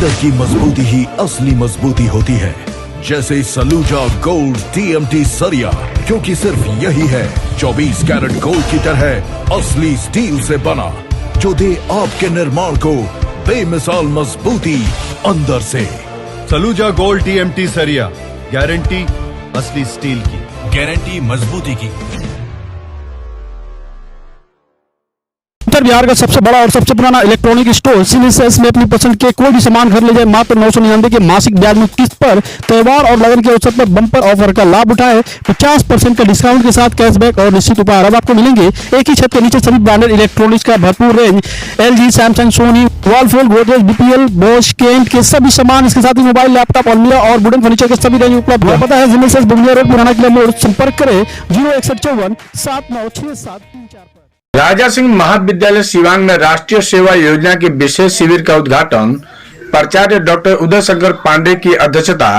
अंदर की मजबूती ही असली मजबूती होती है, जैसे सलूजा गोल्ड TMT सरिया, क्योंकि सिर्फ यही है 24 कैरेट गोल्ड की तरह असली स्टील से बना, जो दे आपके निर्माण को बेमिसाल मजबूती अंदर से। सलूजा गोल्ड TMT सरिया, गारंटी असली स्टील की, गारंटी मजबूती की। उत्तर बिहार का सबसे बड़ा और सबसे पुराना इलेक्ट्रॉनिक स्टोर सिनेसेस में अपनी पसंद के कोई भी सामान घर ले जाए मात्र 999 के मासिक ब्याज मुक्त किस्त पर। त्योहार और लगन के अवसर पर बम्पर ऑफर का लाभ उठाए। 50% का डिस्काउंट के साथ कैशबैक और निश्चित उपहार अब आपको मिलेंगे एक ही छत के नीचे। सभी ब्रांडेड इलेक्ट्रॉनिक्स का भरपूर range, LG, Samsung, Sony, Whirlpool, Godrej, BPL, Bosch, Kent के सभी सामान, इसके साथ ही मोबाइल, लैपटॉप, अलमीरा और वुडन फर्नीचर के सभी रेंज उपलब्ध है। पता है सिनेसेस बुंदिया रोड, पुराना किला मोड़। संपर्क करें 06154 796734 पर। राजा सिंह महाविद्यालय सिवान में राष्ट्रीय सेवा योजना के विशेष शिविर का उद्घाटन प्राचार्य डॉक्टर उदय शंकर पांडे की अध्यक्षता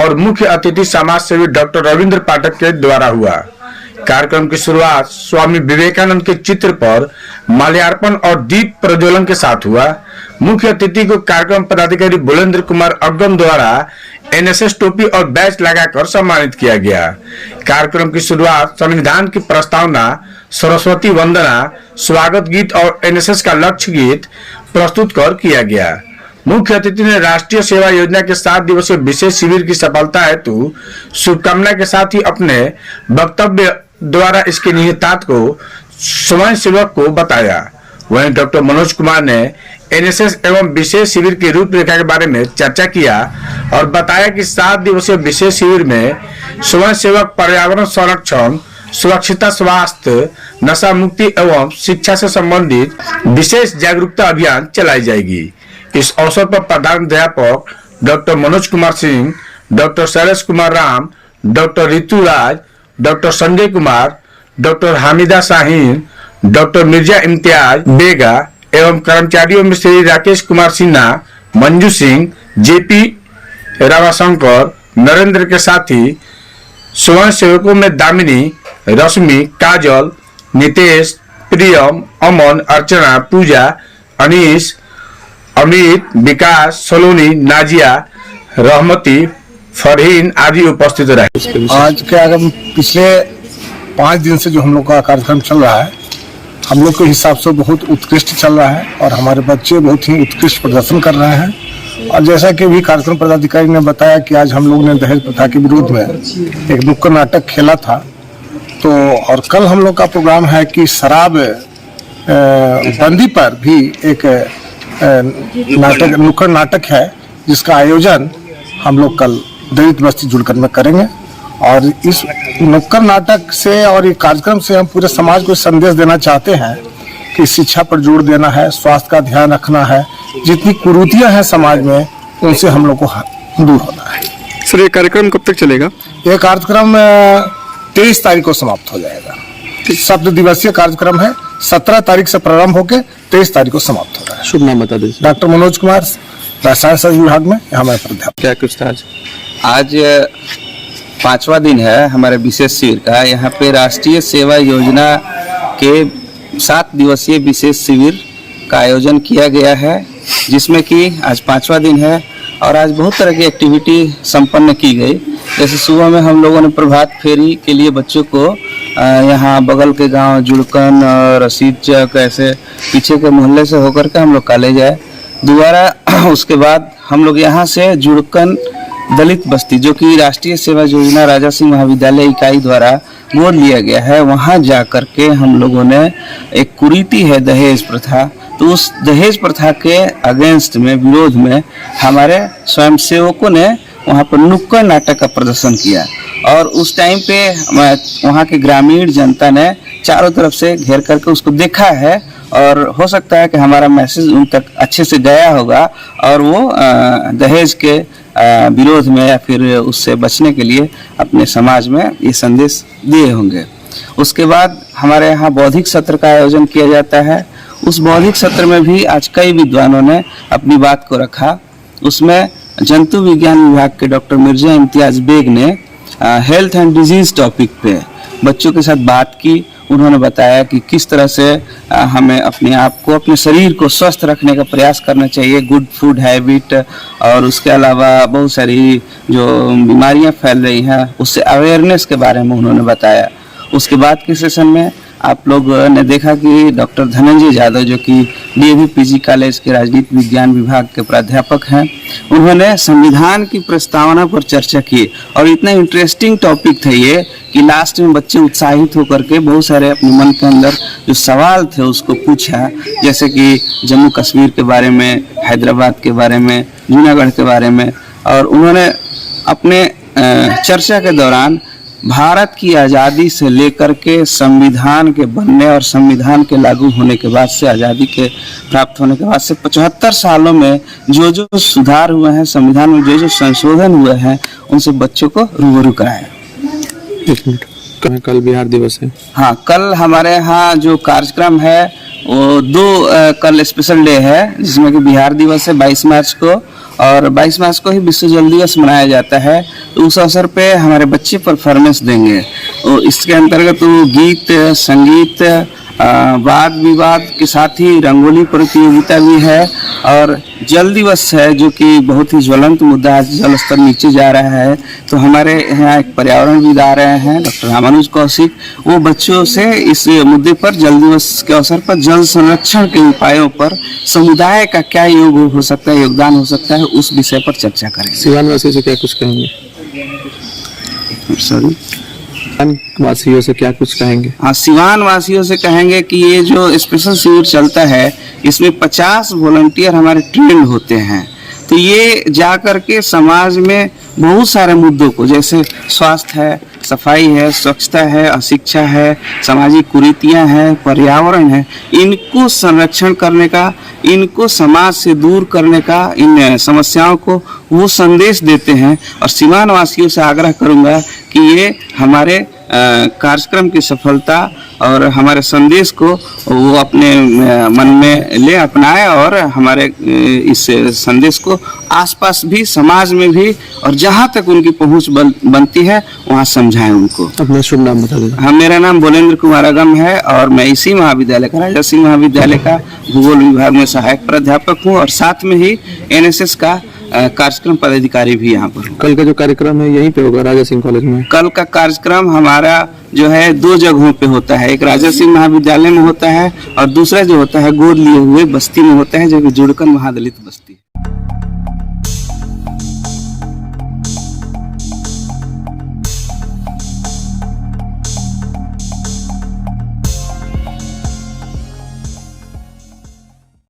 और मुख्य अतिथि समाज सेवी डॉक्टर रविंद्र पाठक के द्वारा हुआ। कार्यक्रम की शुरुआत स्वामी विवेकानंद के चित्र पर माल्यार्पण और दीप प्रज्वलन के साथ हुआ। मुख्य अतिथि को कार्यक्रम पदाधिकारी बुलेंद्र कुमार अग्गम द्वारा NSS टोपी और बैच लगाकर सम्मानित किया गया। कार्यक्रम की शुरुआत संविधान की प्रस्तावना, सरस्वती वंदना, स्वागत गीत और NSS का लक्ष्य गीत प्रस्तुत कर किया गया। मुख्य अतिथि ने राष्ट्रीय सेवा योजना के 7 दिवसीय विशेष शिविर की सफलता हेतु शुभकामना के साथ ही अपने वक्तव्य द्वारा इसके निहितार्थ को स्वयं सेवक को बताया। वहीं डॉक्टर मनोज कुमार ने NSS एवं विशेष शिविर की रूपरेखा के बारे में चर्चा किया और बताया कि 7 दिवसीय विशेष शिविर में स्वयं सेवक पर्यावरण संरक्षण, सुरक्षित स्वास्थ्य, नशा मुक्ति एवं शिक्षा से संबंधित विशेष जागरूकता अभियान चलाई जाएगी। इस अवसर पर प्रधानाध्यापक doctor Manoj Kumar Singh, doctor Shailesh Kumar Ram, doctor Ritu Raj, doctor Sanjay Kumar, doctor Hamida Shaheen, doctor Mirza Imtiaz Bega एवं कर्मचारियों में श्री राकेश कुमार सिन्हा, मंजू सिंह, JP रामाशंकर, नरेंद्र के साथ ही स्वयं सेवकों में दामिनी, रश्मि, काजल, नितेश, प्रियम, अमन, अर्चना, पूजा, अनीश, अमित, विकास, सलोनी, नाजिया, रहमती, फरहीन आदि उपस्थित रहे। आज के अगर पिछले 5 दिन से जो हम लोग का कार्यक्रम चल रहा है, हम लोग के हिसाब से बहुत उत्कृष्ट चल रहा है और हमारे बच्चे बहुत ही उत्कृष्ट प्रदर्शन कर रहे हैं। और जैसा कि भी कार्यक्रम पदाधिकारी ने बताया कि आज हम लोग ने दहेज प्रथा के विरोध में एक नुक्कड़ नाटक खेला था। तो और कल हम लोग का प्रोग्राम है कि शराब बंदी पर भी एक नुक्कड़ नाटक है, जिसका आयोजन हम लोग कल दलित बस्ती जुड़कर में करेंगे। और इस नुक्कड़ नाटक से और ये कार्यक्रम से हम पूरे समाज को संदेश देना चाहते हैं कि शिक्षा पर जोर देना है, स्वास्थ्य का ध्यान रखना है, जितनी कुरीतियां हैं समाज में उनसे हम लोग को दूर होना है। सर, ये कार्यक्रम कब तक चलेगा? ये कार्यक्रम 23 तारीख को समाप्त हो जाएगा। 7 दिवसीय कार्यक्रम है, 17 तारीख से प्रारंभ होकर 23 तारीख को समाप्त हो रहा है। शुभ नाम बता दीजिए। डॉक्टर मनोज कुमार, रसायन शास्त्र विभाग में हमारे प्राध्यापक। क्या कुछ था आज 5वां दिन है हमारे विशेष शिविर का। यहाँ पे राष्ट्रीय सेवा योजना के 7 दिवसीय विशेष शिविर का आयोजन किया गया है, जिसमें कि आज 5वां दिन है और आज बहुत तरह की एक्टिविटी संपन्न की गई। जैसे सुबह में हम लोगों ने प्रभात फेरी के लिए बच्चों को यहाँ बगल के गांव जुड़कन और रशीद चक ऐसे पीछे के मोहल्ले से होकर के हम लोग कॉलेज आए दोबारा। उसके बाद हम लोग यहाँ से जुड़कन दलित बस्ती, जो कि राष्ट्रीय सेवा योजना राजा सिंह महाविद्यालय इकाई द्वारा गोद लिया गया है, वहाँ जा कर के हम लोगों ने एक कुरीति है दहेज प्रथा, तो उस दहेज प्रथा के अगेंस्ट में, विरोध में हमारे स्वयंसेवकों ने वहाँ पर नुक्कड़ नाटक का प्रदर्शन किया। और उस टाइम पे वहाँ के ग्रामीण जनता ने चारों तरफ से घेर करके उसको देखा है और हो सकता है कि हमारा मैसेज उन तक अच्छे से गया होगा और वो दहेज के विरोध में या फिर उससे बचने के लिए अपने समाज में ये संदेश दिए होंगे। उसके बाद हमारे यहाँ बौद्धिक सत्र का आयोजन किया जाता है। उस बौद्धिक सत्र में भी आज कई विद्वानों ने अपनी बात को रखा। उसमें जंतु विज्ञान विभाग के डॉक्टर मिर्जा इम्तियाज बेग ने हेल्थ एंड डिजीज टॉपिक पे बच्चों के साथ बात की, उन्होंने बताया कि किस तरह से हमें अपने आप को, अपने शरीर को स्वस्थ रखने का प्रयास करना चाहिए, गुड फूड हैबिट, और उसके अलावा बहुत सारी जो बीमारियां फैल रही हैं उससे अवेयरनेस के बारे में उन्होंने बताया। उसके बाद के सेशन में आप लोग ने देखा कि डॉक्टर धनंजय यादव, जो कि डीएवी पीजी कॉलेज के राजनीति विज्ञान विभाग के प्राध्यापक हैं, उन्होंने संविधान की प्रस्तावना पर चर्चा की और इतना इंटरेस्टिंग टॉपिक था ये कि लास्ट में बच्चे उत्साहित होकर के बहुत सारे अपने मन के अंदर जो सवाल थे उसको पूछा, जैसे कि जम्मू कश्मीर के बारे में, हैदराबाद के बारे में, जूनागढ़ के बारे में। और उन्होंने अपने चर्चा के दौरान भारत की आज़ादी से लेकर के संविधान के बनने और संविधान के लागू होने के बाद से, आज़ादी के प्राप्त होने के बाद से 75 सालों में जो जो सुधार हुए हैं, संविधान में जो जो संशोधन हुए हैं, उनसे बच्चों को रूबरू कराया। एक मिनट, कल बिहार दिवस है। हाँ, कल हमारे यहाँ जो कार्यक्रम है वो कल स्पेशल डे है, जिसमें कि बिहार दिवस है 22 मार्च को, और 22 मार्च को ही विश्व जल दिवस मनाया जाता है। तो उस अवसर पे हमारे बच्चे परफॉर्मेंस देंगे। तो इसके अंतर्गत वो गीत, संगीत, वाद विवाद के साथ ही रंगोली प्रतियोगिता भी है, और जल दिवस है जो कि बहुत ही ज्वलंत मुद्दा है। जल स्तर नीचे जा रहा है, तो हमारे यहाँ एक पर्यावरणविद आ रहे हैं डॉक्टर रामानुज कौशिक, वो बच्चों से इस मुद्दे पर, जल दिवस के अवसर पर जल संरक्षण के उपायों पर समुदाय का क्या योग हो सकता है, योगदान हो सकता है, उस विषय पर चर्चा करेंगे। सिवान वासियों से क्या कुछ कहेंगे? सॉरी, वासियों से क्या कुछ कहेंगे? हाँ, सिवान वासियों से कहेंगे कि ये जो स्पेशल शिविर चलता है, इसमें 50 वॉलंटियर हमारे ट्रेंड होते हैं। तो ये जा करके समाज में बहुत सारे मुद्दों को, जैसे स्वास्थ्य है, सफाई है, स्वच्छता है, अशिक्षा है, सामाजिक कुरीतियां हैं, पर्यावरण है, इनको संरक्षण करने का, इनको समाज से दूर करने का, इन समस्याओं को वो संदेश देते हैं। और सीवान वासियों से आग्रह करूंगा कि ये हमारे कार्यक्रम की सफलता और हमारे संदेश को वो अपने मन में ले, अपनाए, और हमारे इस संदेश को आसपास भी, समाज में भी, और जहाँ तक उनकी पहुँच बनती है वहाँ समझाएं उनको। अपना शुभ नाम बता दीजिए। हाँ, मेरा नाम बोलेंद्र कुमार अगम है और मैं इसी महाविद्यालय का, राजा सिंह महाविद्यालय का भूगोल विभाग में सहायक प्राध्यापक हूँ, और साथ में ही एनएसएस का कार्यक्रम पदाधिकारी भी यहाँ पर। कल का जो कार्यक्रम है यहीं पे होगा, राजा सिंह कॉलेज में? कल का कार्यक्रम हमारा जो है 2 जगहों पे होता है, एक राजा सिंह महाविद्यालय में होता है और दूसरा जो होता है गोद लिए हुए बस्ती में होता है, जो कि जुड़कन महादलित बस्ती।